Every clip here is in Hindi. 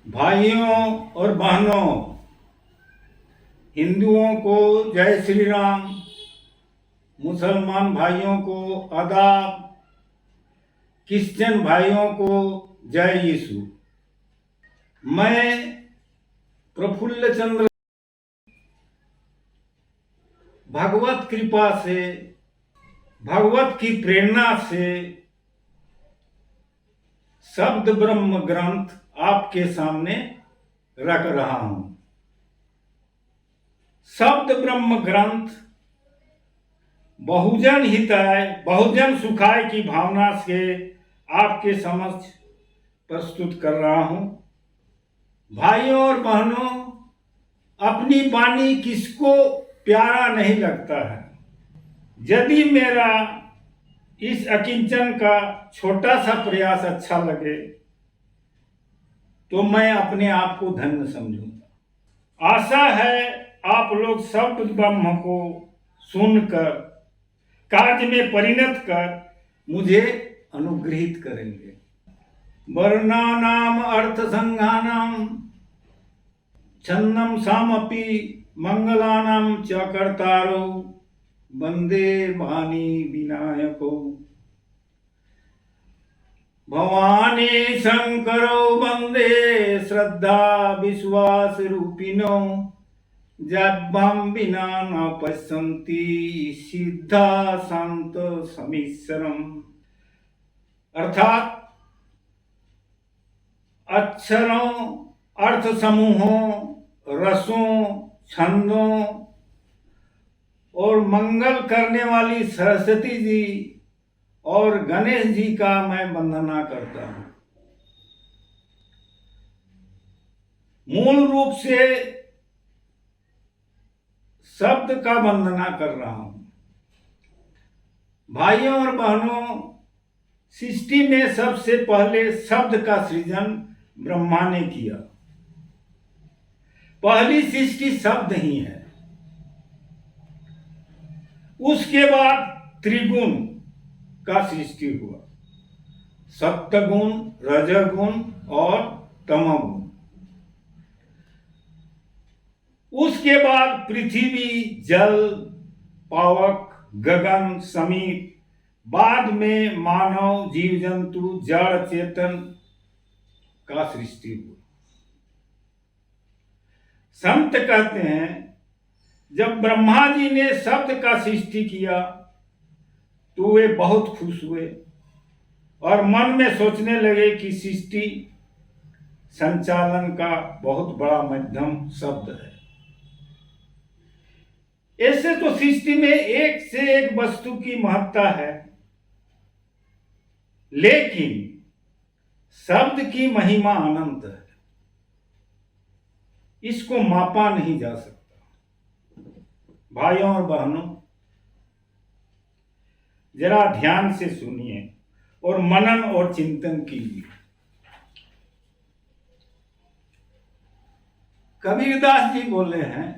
भाइयों और बहनों, हिंदुओं को जय श्री राम, मुसलमान भाइयों को आदाब, क्रिश्चियन भाइयों को जय यीशु। मैं प्रफुल्ल चंद्र भगवत कृपा से, भगवत की प्रेरणा से शब्द ब्रह्म ग्रंथ आपके सामने रख रहा हूं। शब्द ब्रह्म ग्रंथ बहुजन हिताय बहुजन सुखाय की भावना से आपके समक्ष प्रस्तुत कर रहा हूं। भाइयों और बहनों, अपनी वाणी किसको प्यारा नहीं लगता है। यदि मेरा इस अकिंचन का छोटा सा प्रयास अच्छा लगे तो मैं अपने आप को धन्य समझूंगा। आशा है आप लोग शब्द ब्रह्म को सुनकर कार्य में परिणत कर मुझे अनुग्रहित करेंगे। वर्णानाम अर्थ संज्ञानाम छन्नम सामपि मंगलानाम च कर्तारो वंदे वाणी विनायको भवानी शंकरो वंदे श्रद्धा विश्वास रूपिणो जब्बम विना न पश्यन्ति सिद्धा शांत समीश्वरम। अर्थात अक्षरों, अर्थ समूहों, रसों, छंदों और मंगल करने वाली सरस्वती जी और गणेश जी का मैं वंदना करता हूं। मूल रूप से शब्द का वंदना कर रहा हूं। भाइयों और बहनों, सृष्टि में सबसे पहले शब्द का सृजन ब्रह्मा ने किया। पहली सृष्टि शब्द ही है। उसके बाद त्रिगुण का सृष्टि हुआ, सप्तगुण, रजगुण और तमगुण। उसके बाद पृथ्वी, जल, पावक, गगन, समीप, बाद में मानव, जीव जंतु, जड़ चेतन का सृष्टि हुआ। संत कहते हैं जब ब्रह्मा जी ने शब्द का सृष्टि किया तो वे बहुत खुश हुए और मन में सोचने लगे कि सृष्टि संचालन का बहुत बड़ा माध्यम शब्द है। ऐसे तो सृष्टि में एक से एक वस्तु की महत्ता है, लेकिन शब्द की महिमा अनंत है। इसको मापा नहीं जा सकता। भाइयों और बहनों, जरा ध्यान से सुनिए और मनन और चिंतन कीजिए। कबीरदास जी बोले हैं,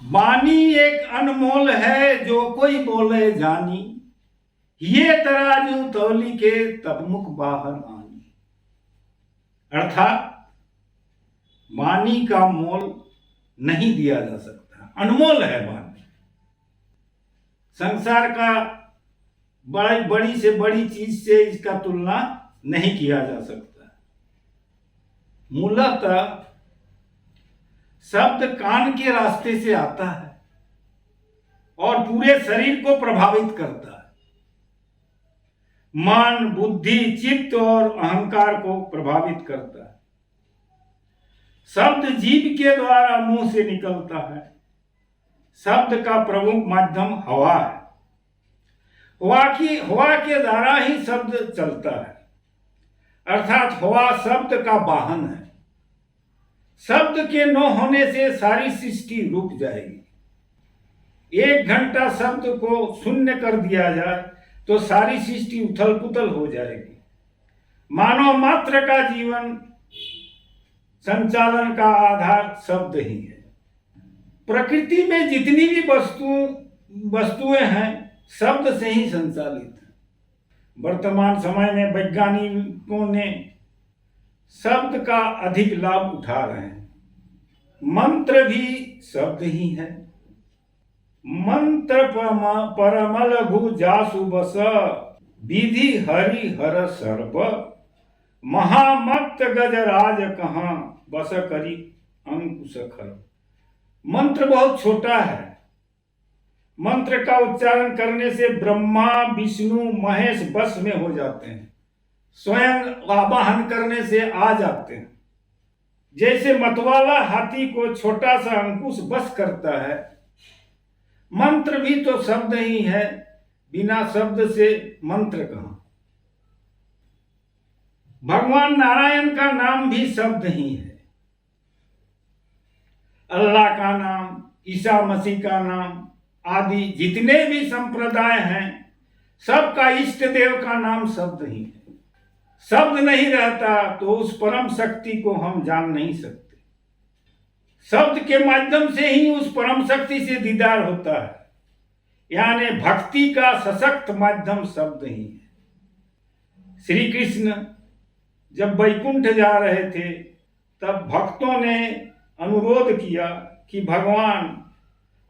वाणी एक अनमोल है जो कोई बोले जानी, ये तराजू तौली के तब मुख बाहर आनी। अर्थात वाणी का मोल नहीं दिया जा सकता, अनमोल है वाणी। संसार का बड़ी से बड़ी चीज से इसका तुलना नहीं किया जा सकता। मूलतः शब्द कान के रास्ते से आता है और पूरे शरीर को प्रभावित करता है। मन, बुद्धि, चित्त और अहंकार को प्रभावित करता है। शब्द जीभ के द्वारा मुंह से निकलता है। शब्द का प्रमुख माध्यम हवा है। हवा के द्वारा ही शब्द चलता है, अर्थात हवा शब्द का वाहन है। शब्द के न होने से सारी सृष्टि रुक जाएगी। 1 घंटा शब्द को शून्य कर दिया जाए तो सारी सृष्टि उथल पुथल हो जाएगी। मानव मात्र का जीवन संचालन का आधार शब्द ही है। प्रकृति में जितनी भी वस्तुएं हैं शब्द से ही संचालित है। वर्तमान समय में वैज्ञानिकों ने शब्द का अधिक लाभ उठा रहे हैं। मंत्र भी शब्द ही है। मंत्र परम लघु जासु बस, विधि हरि हर सर्व, महामत्त गजराज कहाँ, बस करी अंकुश खर। मंत्र बहुत छोटा है। मंत्र का उच्चारण करने से ब्रह्मा विष्णु महेश बस में हो जाते हैं, स्वयं आवाहन करने से आ जाते हैं। जैसे मतवाला हाथी को छोटा सा अंकुश बस करता है, मंत्र भी तो शब्द ही है, बिना शब्द से मंत्र कहां। भगवान नारायण का नाम भी शब्द ही है। अल्लाह का नाम, ईसा मसीह का नाम आदि जितने भी संप्रदाय हैं, सबका इष्ट देव का नाम शब्द ही है। शब्द नहीं रहता तो उस परम शक्ति को हम जान नहीं सकते। शब्द के माध्यम से ही उस परम शक्ति से दीदार होता है। यानी भक्ति का सशक्त माध्यम शब्द ही है। श्री कृष्ण जब वैकुंठ जा रहे थे, तब भक्तों ने अनुरोध किया कि भगवान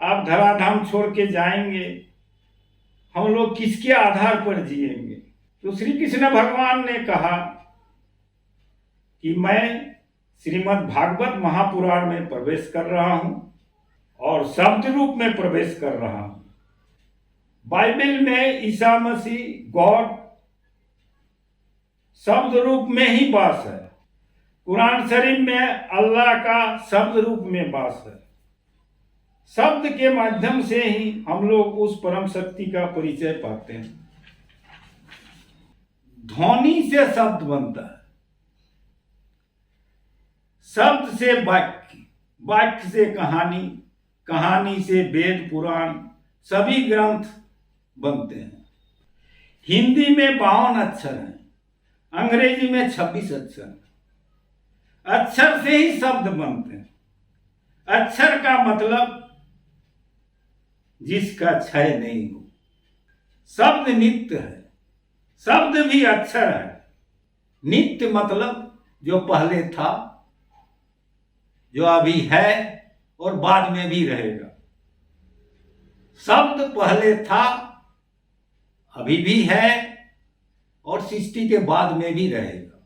आप धराधाम छोड़ के जाएंगे, हम लोग किसके आधार पर जिएंगे। तो श्री कृष्ण भगवान ने कहा कि मैं श्रीमद् भागवत महापुराण में प्रवेश कर रहा हूं और शब्द रूप में प्रवेश कर रहा हूं। बाइबल में ईसा मसीह गॉड शब्द रूप में ही वास है। कुरान शरीफ में अल्लाह का शब्द रूप में वास है। शब्द के माध्यम से ही हम लोग उस परम शक्ति का परिचय पाते हैं। ध्वनि से शब्द बनता है, शब्द से वाक्य, वाक्य से कहानी, कहानी से वेद पुराण सभी ग्रंथ बनते हैं। हिंदी में 52 अक्षर हैं, अंग्रेजी में 26 अक्षर हैं। अक्षर से ही शब्द बनते हैं। अक्षर का मतलब जिसका क्षय नहीं हो। शब्द नित्य है, शब्द भी अक्षर है। नित्य मतलब जो पहले था, जो अभी है और बाद में भी रहेगा। शब्द पहले था, अभी भी है और सृष्टि के बाद में भी रहेगा।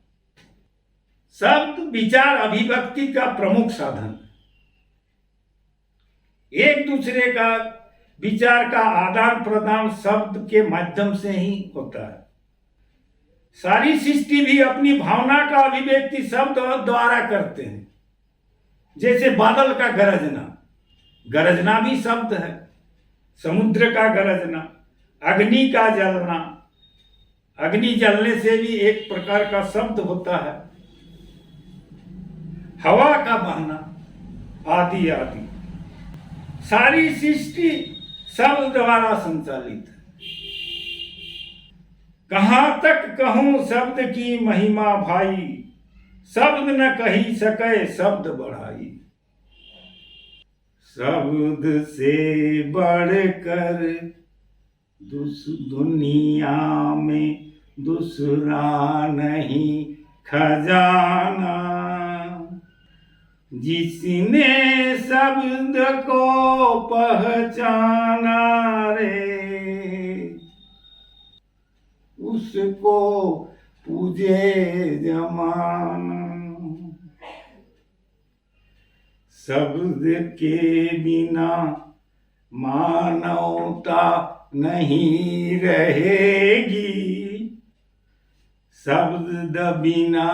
शब्द विचार अभिव्यक्ति का प्रमुख साधन है। एक दूसरे का विचार का आदान प्रदान शब्द के माध्यम से ही होता है। सारी सृष्टि भी अपनी भावना का अभिव्यक्ति शब्द द्वारा करते हैं। जैसे बादल का गरजना, गरजना भी शब्द है। समुद्र का गरजना, अग्नि का जलना, अग्नि जलने से भी एक प्रकार का शब्द होता है। हवा का बहना आदि आदि सारी सृष्टि शब्द द्वारा संचालित है। कहां तक कहूं शब्द की महिमा भाई, शब्द न कही सके शब्द बढ़ाई। शब्द से बढ़कर दुनिया में दूसरा नहीं खजाना। जिसने शब्द को पहचाना रे, उसको पूजे जमाना। शब्द के बिना मानवता नहीं रहेगी। शब्द बिना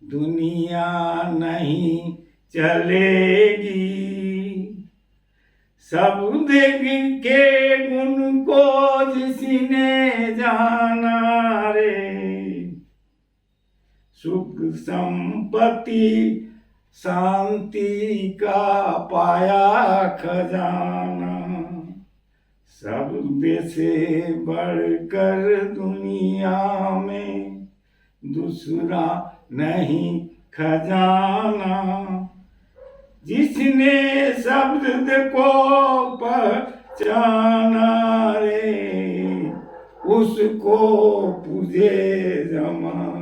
दुनिया नहीं चलेगी। शब्द के गुण को जिसने जाना रे, सुख संपत्ति शांति का पाया खजाना। शब्द से बढ़कर दुनिया में दूसरा नहीं खजाना। जिसने शब्द को पहचाना रे, उसको पूजे जमाना।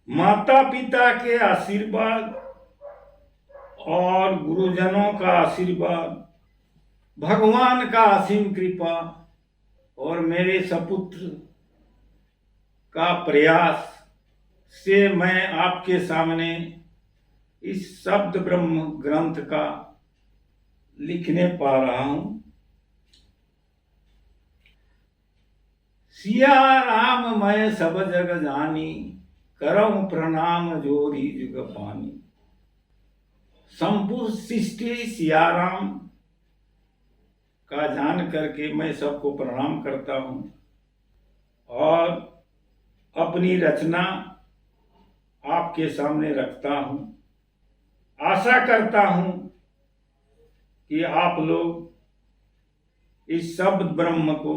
माता पिता के आशीर्वाद और गुरुजनों का आशीर्वाद, भगवान का असीम कृपा और मेरे सपुत्र का प्रयास से मैं आपके सामने इस शब्द ब्रह्म ग्रंथ का लिखने पा रहा हूं। सिया राम मैं सब जग जानी, करऊं प्रणाम जोरी जुग पानी। संपूर्ण सृष्टि सिया राम का जान करके मैं सबको प्रणाम करता हूं और अपनी रचना आपके सामने रखता हूं। आशा करता हूं कि आप लोग इस शब्द ब्रह्म को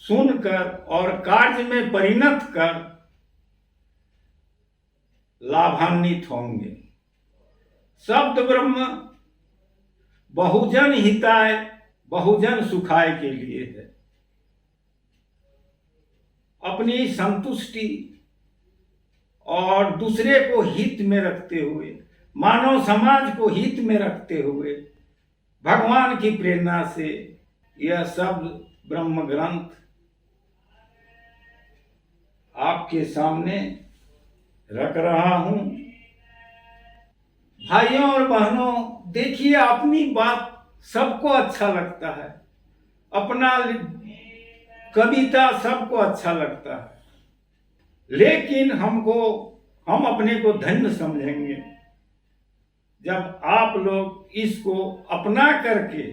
सुनकर और कार्य में परिणत कर लाभान्वित होंगे। शब्द ब्रह्म बहुजन हिताय बहुजन सुखाय के लिए है। अपनी संतुष्टि और दूसरे को हित में रखते हुए, मानव समाज को हित में रखते हुए भगवान की प्रेरणा से यह शब्द ब्रह्म ग्रंथ आपके सामने रख रहा हूं। भाइयों और बहनों, देखिए अपनी बात सबको अच्छा लगता है, अपना कविता सबको अच्छा लगता है, लेकिन हम अपने को धन्य समझेंगे जब आप लोग इसको अपना करके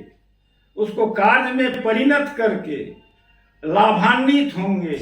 उसको कार्य में परिणत करके लाभान्वित होंगे।